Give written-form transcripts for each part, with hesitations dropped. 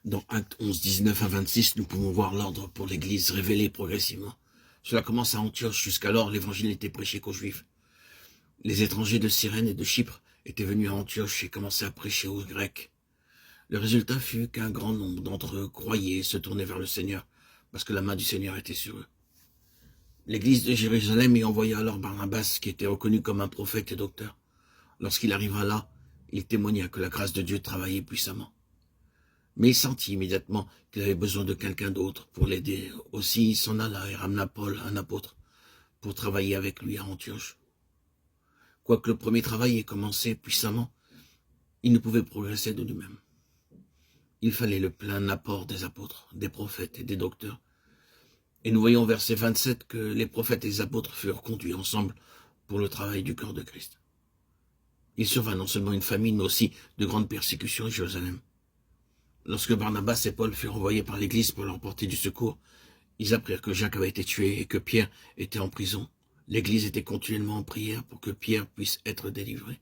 Dans Actes 11, 19 à 26, nous pouvons voir l'ordre pour l'Église révélé progressivement. Cela commence à Antioche. Jusqu'alors, l'Évangile n'était prêché qu'aux Juifs. Les étrangers de Cyrène et de Chypre étaient venus à Antioche et commençaient à prêcher aux Grecs. Le résultat fut qu'un grand nombre d'entre eux croyaient et se tournaient vers le Seigneur, parce que la main du Seigneur était sur eux. L'Église de Jérusalem y envoya alors Barnabas, qui était reconnu comme un prophète et docteur. Lorsqu'il arriva là, il témoigna que la grâce de Dieu travaillait puissamment. Mais il sentit immédiatement qu'il avait besoin de quelqu'un d'autre pour l'aider. Aussi, il s'en alla et ramena Paul, un apôtre, pour travailler avec lui à Antioche. Quoique le premier travail ait commencé puissamment, il ne pouvait progresser de lui-même. Il fallait le plein apport des apôtres, des prophètes et des docteurs. Et nous voyons au verset 27 que les prophètes et les apôtres furent conduits ensemble pour le travail du corps de Christ. Il survint non seulement une famine, mais aussi de grandes persécutions à Jérusalem. Lorsque Barnabas et Paul furent envoyés par l'Église pour leur porter du secours, ils apprirent que Jacques avait été tué et que Pierre était en prison. L'Église était continuellement en prière pour que Pierre puisse être délivré.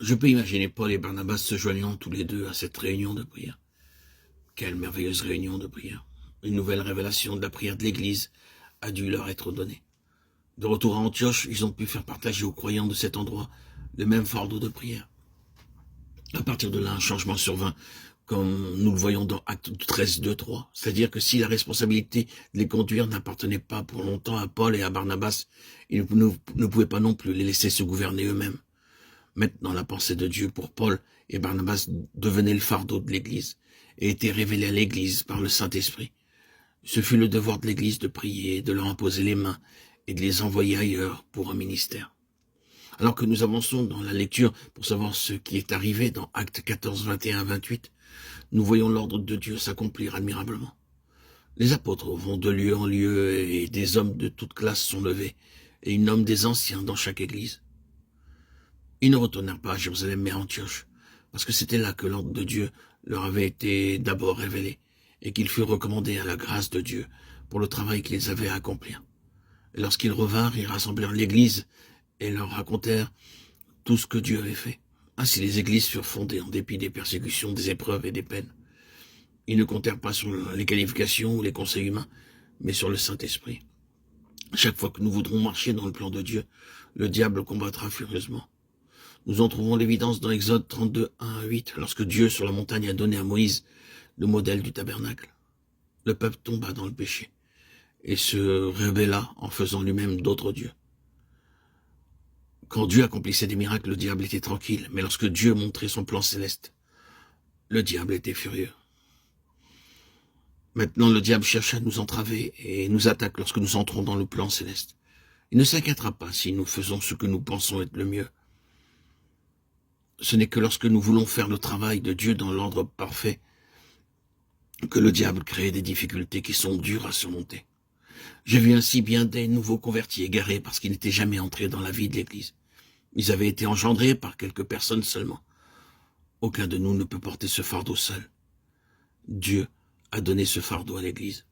Je peux imaginer Paul et Barnabas se joignant tous les deux à cette réunion de prière. Quelle merveilleuse réunion de prière. Une nouvelle révélation de la prière de l'Église a dû leur être donnée. De retour à Antioche, ils ont pu faire partager aux croyants de cet endroit le même fardeau de prière. À partir de là, un changement survint, comme nous le voyons dans Actes 13, 2, 3. C'est-à-dire que si la responsabilité de les conduire n'appartenait pas pour longtemps à Paul et à Barnabas, ils ne pouvaient pas non plus les laisser se gouverner eux-mêmes. Maintenant, la pensée de Dieu pour Paul et Barnabas devenait le fardeau de l'Église et était révélée à l'Église par le Saint-Esprit. Ce fut le devoir de l'Église de prier, de leur imposer les mains et de les envoyer ailleurs pour un ministère. Alors que nous avançons dans la lecture pour savoir ce qui est arrivé dans Actes 14, 21 à 28, nous voyons l'ordre de Dieu s'accomplir admirablement. Les apôtres vont de lieu en lieu et des hommes de toute classe sont levés et ils nomment des anciens dans chaque église. Ils ne retournèrent pas à Jérusalem mais à Antioche, parce que c'était là que l'ordre de Dieu leur avait été d'abord révélé et qu'ils furent recommandés à la grâce de Dieu pour le travail qu'ils avaient à accomplir. Et lorsqu'ils revinrent, ils rassemblèrent l'église et leur racontèrent tout ce que Dieu avait fait. Ainsi les églises furent fondées en dépit des persécutions, des épreuves et des peines. Ils ne comptèrent pas sur les qualifications ou les conseils humains, mais sur le Saint-Esprit. Chaque fois que nous voudrons marcher dans le plan de Dieu, le diable combattra furieusement. Nous en trouvons l'évidence dans Exode 32, 1 à 8, lorsque Dieu sur la montagne a donné à Moïse le modèle du tabernacle. Le peuple tomba dans le péché et se rébella en faisant lui-même d'autres dieux. Quand Dieu accomplissait des miracles, le diable était tranquille, mais lorsque Dieu montrait son plan céleste, le diable était furieux. Maintenant, le diable cherche à nous entraver et nous attaque lorsque nous entrons dans le plan céleste. Il ne s'inquiétera pas si nous faisons ce que nous pensons être le mieux. Ce n'est que lorsque nous voulons faire le travail de Dieu dans l'ordre parfait que le diable crée des difficultés qui sont dures à surmonter. J'ai vu ainsi bien des nouveaux convertis égarés parce qu'ils n'étaient jamais entrés dans la vie de l'Église. Ils avaient été engendrés par quelques personnes seulement. Aucun de nous ne peut porter ce fardeau seul. Dieu a donné ce fardeau à l'Église.